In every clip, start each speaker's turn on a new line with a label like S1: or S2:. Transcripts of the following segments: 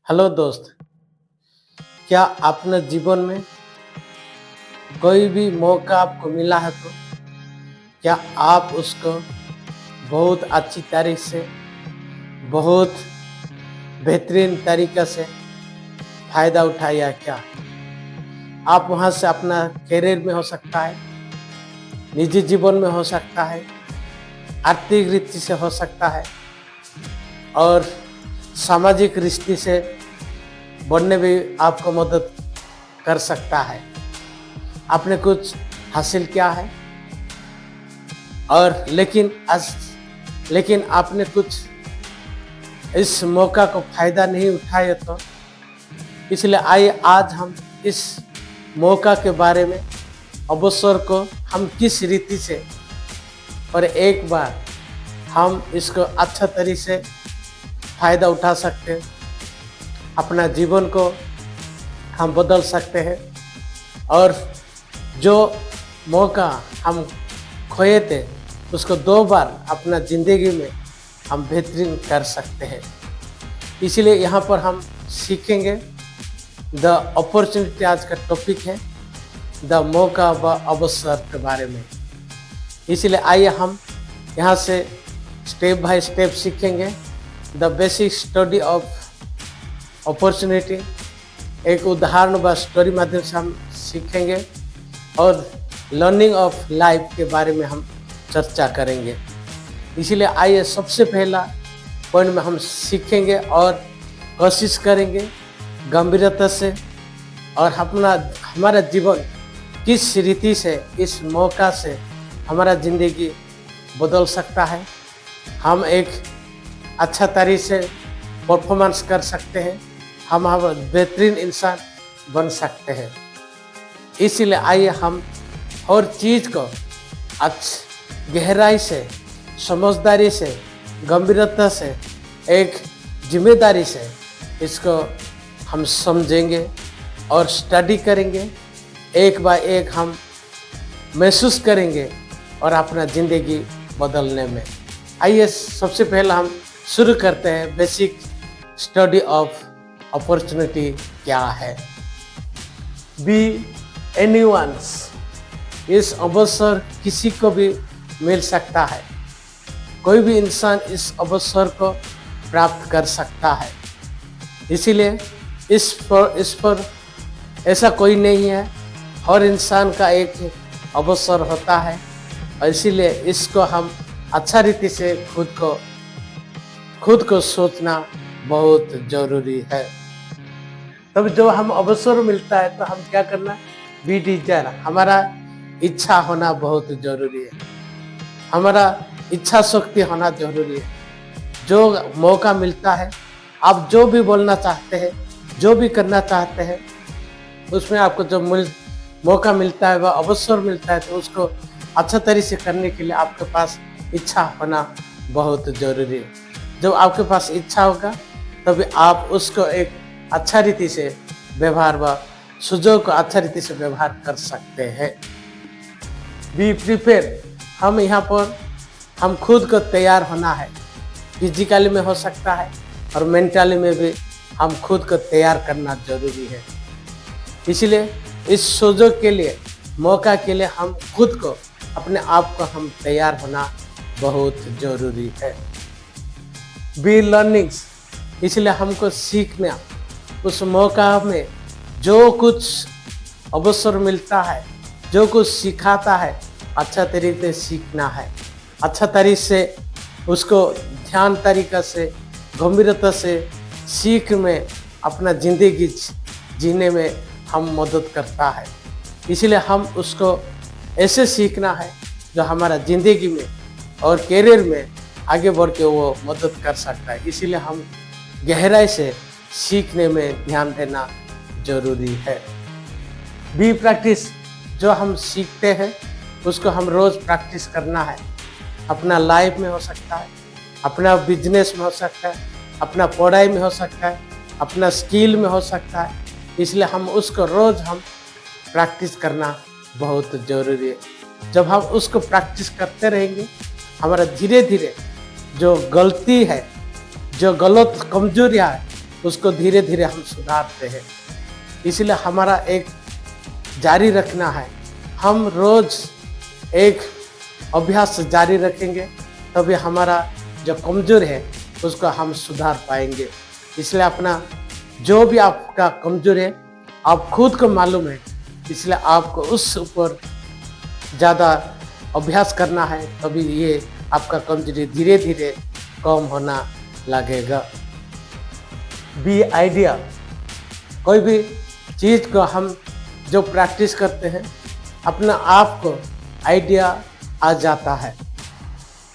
S1: Hello दोस्त, क्या अपने जीवन में कोई भी मौका आपको मिला है तो क्या आप उसको बहुत अच्छी तरीके से, बहुत बेहतरीन तरीक़े से फ़ायदा उठाया क्या? आप वहाँ से अपना करियर में हो सकता है, निजी जीवन में हो सकता है, आर्थिक रीति से हो सकता है और सामाजिक रिश्ते से बढ़ने भी आपको मदद कर सकता है। आपने कुछ हासिल किया है और लेकिन आपने कुछ इस मौका को फ़ायदा नहीं उठाया तो इसलिए आइए आज हम इस मौका के बारे में, अवसर को हम किस रीति से और एक बार हम इसको अच्छा तरीके से फ़ायदा उठा सकते हैं, अपना जीवन को हम बदल सकते हैं और जो मौका हम खोए थे उसको 2 बार अपना ज़िंदगी में हम बेहतरीन कर सकते हैं। इसलिए यहाँ पर हम सीखेंगे द अपॉर्चुनिटी। आज का टॉपिक है द मौका व अवसर के बारे में। इसलिए आइए हम यहाँ से स्टेप बाय स्टेप सीखेंगे the basic study of opportunity. एक उदाहरण व स्टोरी माध्यम से हम सीखेंगे और लर्निंग ऑफ लाइफ के बारे में हम चर्चा करेंगे। इसीलिए आइए सबसे पहला पॉइंट में हम सीखेंगे और कोशिश करेंगे गंभीरता से और हमारा जीवन किस रीति से इस मौका से हमारा ज़िंदगी बदल सकता है, हम एक अच्छा तरीके से परफॉर्मेंस कर सकते हैं, हम बेहतरीन इंसान बन सकते हैं। इसीलिए आइए हम हर चीज़ को गहराई से, समझदारी से, गंभीरता से, एक जिम्मेदारी से इसको हम समझेंगे और स्टडी करेंगे। एक बाय एक हम महसूस करेंगे और अपना ज़िंदगी बदलने में। आइए सबसे पहला हम शुरू करते हैं बेसिक स्टडी ऑफ अपॉर्चुनिटी क्या है। बी एनीवन्स, इस अवसर किसी को भी मिल सकता है, कोई भी इंसान इस अवसर को प्राप्त कर सकता है। इसीलिए इस पर ऐसा कोई नहीं है, हर इंसान का एक अवसर होता है और इसीलिए इसको हम अच्छा रीति से खुद को सोचना बहुत ज़रूरी है। तब जो हम अवसर मिलता है तो हम क्या करना, बी डिजायर, हमारा इच्छा होना बहुत ज़रूरी है, हमारा इच्छा शक्ति होना ज़रूरी है। जो मौका मिलता है, आप जो भी बोलना चाहते हैं, जो भी करना चाहते हैं, उसमें आपको जो मौका मिलता है, वह अवसर मिलता है, तो उसको अच्छा तरीके से करने के लिए आपके पास इच्छा होना बहुत ज़रूरी है। जब आपके पास इच्छा होगा तभी आप उसको एक अच्छा रीति से व्यवहार व सुझाव को अच्छा रीति से व्यवहार कर सकते हैं। बी प्रिपेयर, हम यहाँ पर हम खुद को तैयार होना है, फिजिकली में हो सकता है और मेंटली में भी हम खुद को तैयार करना जरूरी है। इसलिए इस सुझाव के लिए, मौका के लिए हम खुद को, अपने आप को हम तैयार होना बहुत ज़रूरी है। बी लर्निंग्स, इसलिए हमको सीखना, उस मौका में जो कुछ अवसर मिलता है, जो कुछ सिखाता है, अच्छा तरीके से सीखना है, अच्छा तरीके से उसको ध्यान तरीक़ा से, गंभीरता से सीख में अपना ज़िंदगी जीने में हम मदद करता है। इसलिए हम उसको ऐसे सीखना है जो हमारा ज़िंदगी में और करियर में आगे बढ़ के वो मदद कर सकता है। इसीलिए हम गहराई से सीखने में ध्यान देना ज़रूरी है। बी प्रैक्टिस, जो हम सीखते हैं उसको हम रोज़ प्रैक्टिस करना है। अपना लाइफ में हो सकता है, अपना बिजनेस में हो सकता है, अपना पढ़ाई में हो सकता है, अपना स्किल में हो सकता है। इसलिए हम उसको रोज़ हम प्रैक्टिस करना बहुत ज़रूरी है। जब हम उसको प्रैक्टिस करते रहेंगे, हमारा धीरे धीरे जो गलती है, जो गलत कमजोरियाँ है, उसको धीरे धीरे हम सुधारते हैं। इसलिए हमारा एक जारी रखना है, हम रोज एक अभ्यास जारी रखेंगे तभी हमारा जो कमजोर है उसको हम सुधार पाएंगे। इसलिए अपना जो भी आपका कमजोर है आप खुद को मालूम है, इसलिए आपको उस ऊपर ज़्यादा अभ्यास करना है, तभी ये आपका कमजोरी धीरे धीरे कम होना लगेगा। बी आइडिया, कोई भी चीज़ को हम जो प्रैक्टिस करते हैं अपना आप को आइडिया आ जाता है।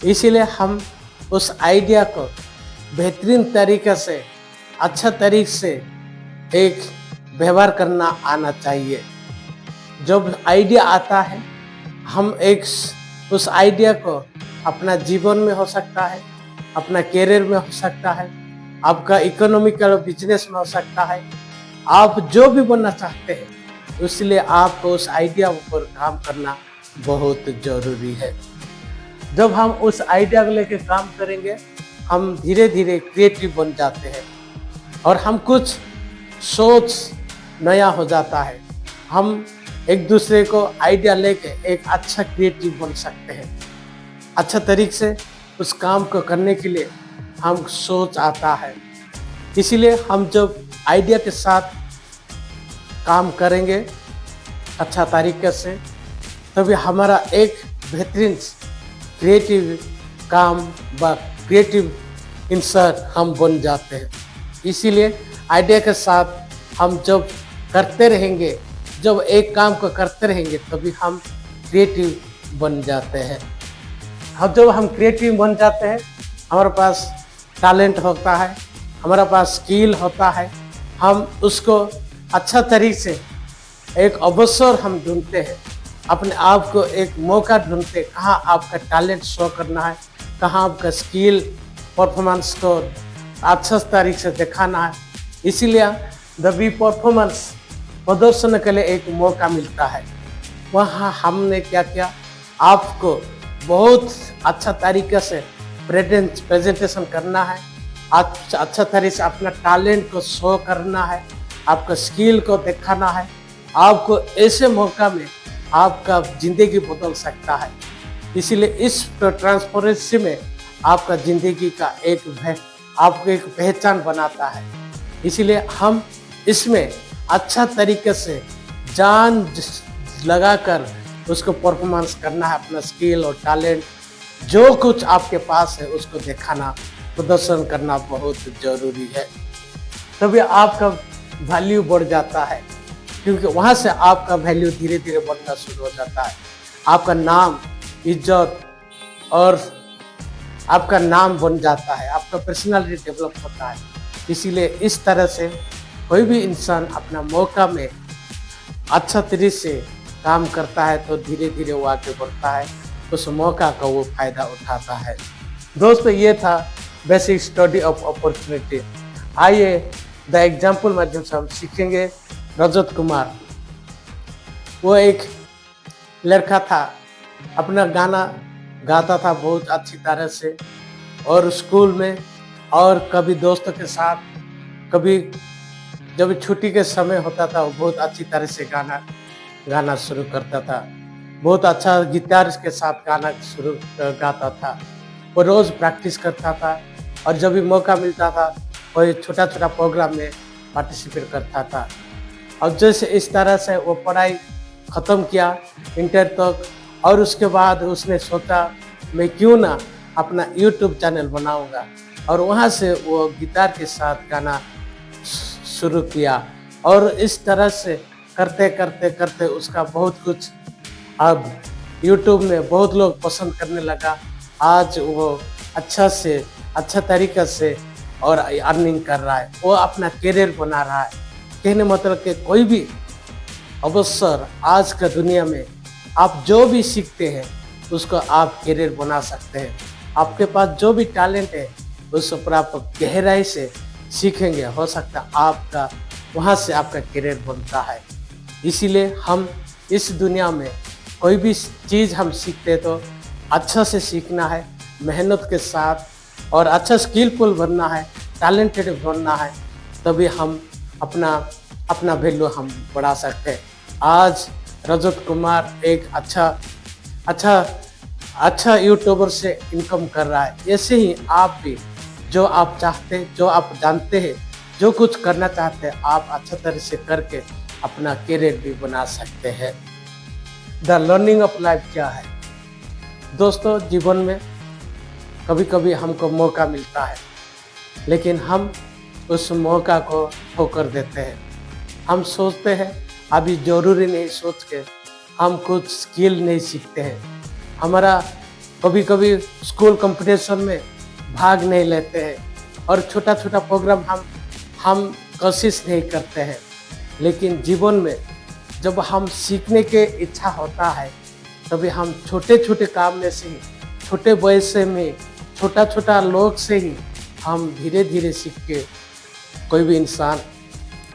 S1: इसीलिए हम उस आइडिया को बेहतरीन तरीके से, अच्छा तरीके से एक व्यवहार करना आना चाहिए। जब आइडिया आता है हम उस आइडिया को अपना जीवन में हो सकता है, अपना कैरियर में हो सकता है, आपका इकोनॉमिकल बिजनेस में हो सकता है, आप जो भी बनना चाहते हैं, इसलिए आपको उस आइडिया पर काम करना बहुत जरूरी है। जब हम उस आइडिया को लेकर काम करेंगे हम धीरे धीरे क्रिएटिव बन जाते हैं और हम कुछ सोच नया हो जाता है। हम एक दूसरे को आइडिया लेके एक अच्छा क्रिएटिव बन सकते हैं। अच्छा तरीके से उस काम को करने के लिए हम सोच आता है। इसीलिए हम जब आइडिया के साथ काम करेंगे अच्छा तरीके से, तभी हमारा एक बेहतरीन क्रिएटिव काम व क्रिएटिव इंसान हम बन जाते हैं। इसीलिए आइडिया के साथ हम जब करते रहेंगे, जब एक काम को करते रहेंगे तभी हम क्रिएटिव बन जाते हैं। अब जब हम क्रिएटिव बन जाते हैं हमारे पास टैलेंट होता है, हमारे पास स्किल होता है, हम उसको अच्छा तरीके से एक अवसर हम ढूंढते हैं, अपने आप को एक मौका ढूंढते हैं, कहाँ आपका टैलेंट शो करना है, कहाँ आपका स्किल परफॉर्मेंस को अच्छा तरीके से दिखाना है। इसीलिए द बी परफॉर्मेंस प्रदर्शन के लिए एक मौका मिलता है। वहाँ हमने क्या किया, आपको बहुत अच्छा तरीके से प्रेजेंटेशन करना है, अच्छा तरीके से अपना टैलेंट को शो करना है, आपका स्किल को दिखाना है। आपको ऐसे मौका में आपका ज़िंदगी बदल सकता है। इसीलिए इस ट्रांसपेरेंसी में आपका ज़िंदगी का आपको एक पहचान बनाता है। इसीलिए हम इसमें अच्छा तरीके से जान लगाकर उसको परफॉर्मेंस करना है, अपना स्किल और टैलेंट जो कुछ आपके पास है उसको दिखाना, प्रदर्शन करना बहुत ज़रूरी है। तभी आपका वैल्यू बढ़ जाता है, क्योंकि वहाँ से आपका वैल्यू धीरे धीरे बढ़ना शुरू हो जाता है। आपका नाम, इज्जत और आपका नाम बन जाता है, आपका पर्सनालिटी डेवलप होता है। इसीलिए इस तरह से कोई भी इंसान अपना मौका में अच्छा तरीके से काम करता है तो धीरे धीरे वो आगे बढ़ता है, उस मौका का वो फायदा उठाता है। दोस्तों, ये था बेसिक स्टडी ऑफ अपॉर्चुनिटी। आइए द एग्जाम्पल माध्यम से हम सीखेंगे। रजत कुमार, वो एक लड़का था, अपना गाना गाता था बहुत अच्छी तरह से, और स्कूल में और कभी दोस्तों के साथ, कभी जब छुट्टी के समय होता था वो बहुत अच्छी तरह से गाना शुरू करता था। बहुत अच्छा गिटार के साथ गाना गाता था। वो रोज़ प्रैक्टिस करता था और जब भी मौका मिलता था कोई छोटा छोटा प्रोग्राम में पार्टिसिपेट करता था। और जैसे इस तरह से वो पढ़ाई ख़त्म किया इंटर तक, और उसके बाद उसने सोचा मैं क्यों ना अपना यूट्यूब चैनल बनाऊंगा, और वहाँ से वो गिटार के साथ गाना शुरू किया। और इस तरह से करते करते करते उसका बहुत कुछ अब यूट्यूब में बहुत लोग पसंद करने लगा। आज वो अच्छा तरीक़े से और अर्निंग कर रहा है, वो अपना करियर बना रहा है। कहने मतलब कि कोई भी अवसर आज का दुनिया में आप जो भी सीखते हैं उसको आप करियर बना सकते हैं। आपके पास जो भी टैलेंट है उस पर आप गहराई से सीखेंगे, हो सकता है आपका वहाँ से आपका करियर बनता है। इसीलिए हम इस दुनिया में कोई भी चीज़ हम सीखते तो अच्छा से सीखना है, मेहनत के साथ, और अच्छा स्किलफुल बनना है, टैलेंटेड बनना है। तभी हम अपना अपना वैल्यू हम बढ़ा सकते हैं। आज रजत कुमार एक अच्छा अच्छा यूट्यूबर से इनकम कर रहा है। ऐसे ही आप भी जो आप चाहते हैं, जो आप जानते हैं, जो कुछ करना चाहते हैं, आप अच्छा तरह से करके अपना करियर भी बना सकते हैं। द लर्निंग ऑफ लाइफ क्या है दोस्तों? जीवन में कभी कभी हमको मौका मिलता है, लेकिन हम उस मौका को ठोकर देते हैं। हम सोचते हैं अभी जरूरी नहीं, सोच के हम कुछ स्किल नहीं सीखते हैं। हमारा कभी कभी स्कूल कंपटीशन में भाग नहीं लेते हैं और छोटा छोटा प्रोग्राम हम कोशिश नहीं करते हैं। लेकिन जीवन में जब हम सीखने के इच्छा होता है, तभी हम छोटे छोटे काम में से ही, छोटे वयस से में, छोटा छोटा लोग से ही हम धीरे धीरे सीख के कोई भी इंसान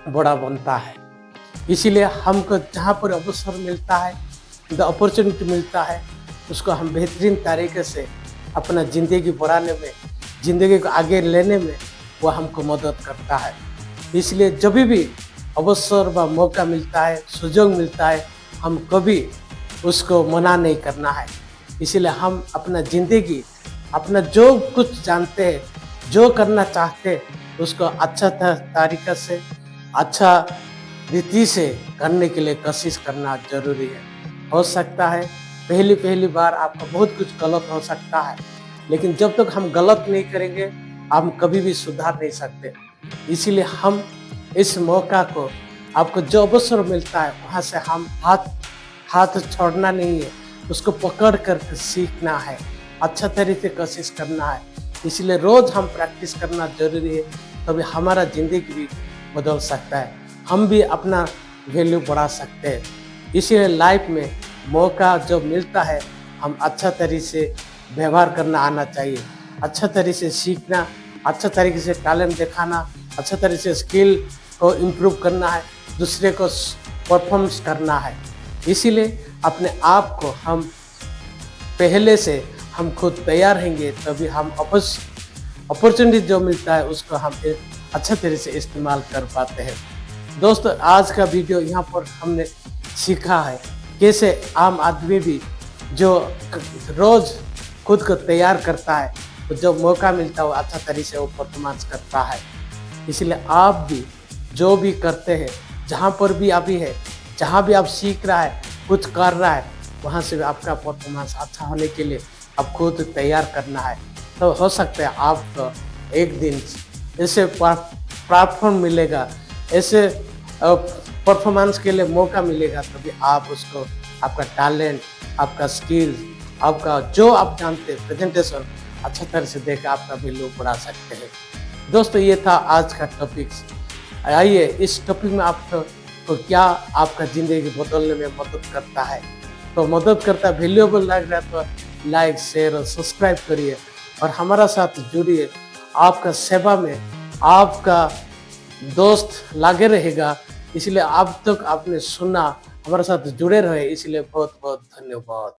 S1: बड़ा बनता है। इसीलिए हमको जहाँ पर अवसर मिलता है, द अपॉर्चुनिटी मिलता है, उसको हम बेहतरीन तरीके से अपना ज़िंदगी बढ़ाने में, ज़िंदगी को आगे लेने में वो हमको मदद करता है। इसलिए जब भी अवसर व मौका मिलता है, सुযোগ मिलता है, हम कभी उसको मना नहीं करना है। इसीलिए हम अपना ज़िंदगी, अपना जो कुछ जानते हैं, जो करना चाहते हैं, उसको अच्छा तरीक़ा से, अच्छा रीति से करने के लिए कोशिश करना ज़रूरी है। हो सकता है पहली बार आपका बहुत कुछ गलत हो सकता है, लेकिन जब तक हम गलत नहीं करेंगे, हम कभी भी सुधार नहीं सकते। इसीलिए हम इस मौका को, आपको जो अवसर मिलता है, वहाँ से हम हाथ छोड़ना नहीं है, उसको पकड़ कर सीखना है, अच्छा तरीके से कोशिश करना है। इसलिए रोज़ हम प्रैक्टिस करना ज़रूरी है, तभी हमारा ज़िंदगी भी बदल सकता है, हम भी अपना वैल्यू बढ़ा सकते हैं। इसीलिए लाइफ में मौका जब मिलता है, हम अच्छा तरीके से व्यवहार करना आना चाहिए, अच्छा तरीके से सीखना, अच्छा तरीके से टैलेंट दिखाना, अच्छा तरीके से स्किल को इम्प्रूव करना है, दूसरे को परफॉर्मेंस करना है। इसीलिए अपने आप को हम पहले से हम खुद तैयार रहेंगे, तभी हम अपॉर्चुनिटी जो मिलता है उसको हम अच्छा तरीके से इस्तेमाल कर पाते हैं। दोस्तों, आज का वीडियो यहाँ पर हमने सीखा है कैसे आम आदमी भी जो रोज़ खुद को तैयार करता है, तो जब मौका मिलता है वो अच्छा तरीके से वो परफॉर्मेंस करता है। इसलिए आप भी जो भी करते हैं, जहाँ पर भी अभी है, जहाँ भी आप सीख रहा है, कुछ कर रहा है, वहाँ से भी आपका परफॉर्मेंस अच्छा होने के लिए आप खुद तैयार करना है। तो हो सकता है आपको एक दिन ऐसे प्लेटफॉर्म मिलेगा, ऐसे परफॉर्मेंस के लिए मौका मिलेगा, तभी आप उसको, आपका टैलेंट, आपका स्किल, आपका जो आप जानते हैं, प्रेजेंटेशन अच्छा तरह से देकर आपका वैल्यू बढ़ा सकते हैं। दोस्तों, ये था आज का टॉपिक। आइए इस टॉपिक में आपको तो क्या आपका ज़िंदगी बदलने में मदद करता है, तो मदद करता है, वैल्यूएबल लग रहा है तो लाइक, शेयर और सब्सक्राइब करिए और हमारा साथ जुड़िए। आपका सेवा में आपका दोस्त लगे रहेगा। इसलिए अब तक आपने सुना, हमारे साथ जुड़े रहे, इसलिए बहुत बहुत धन्यवाद।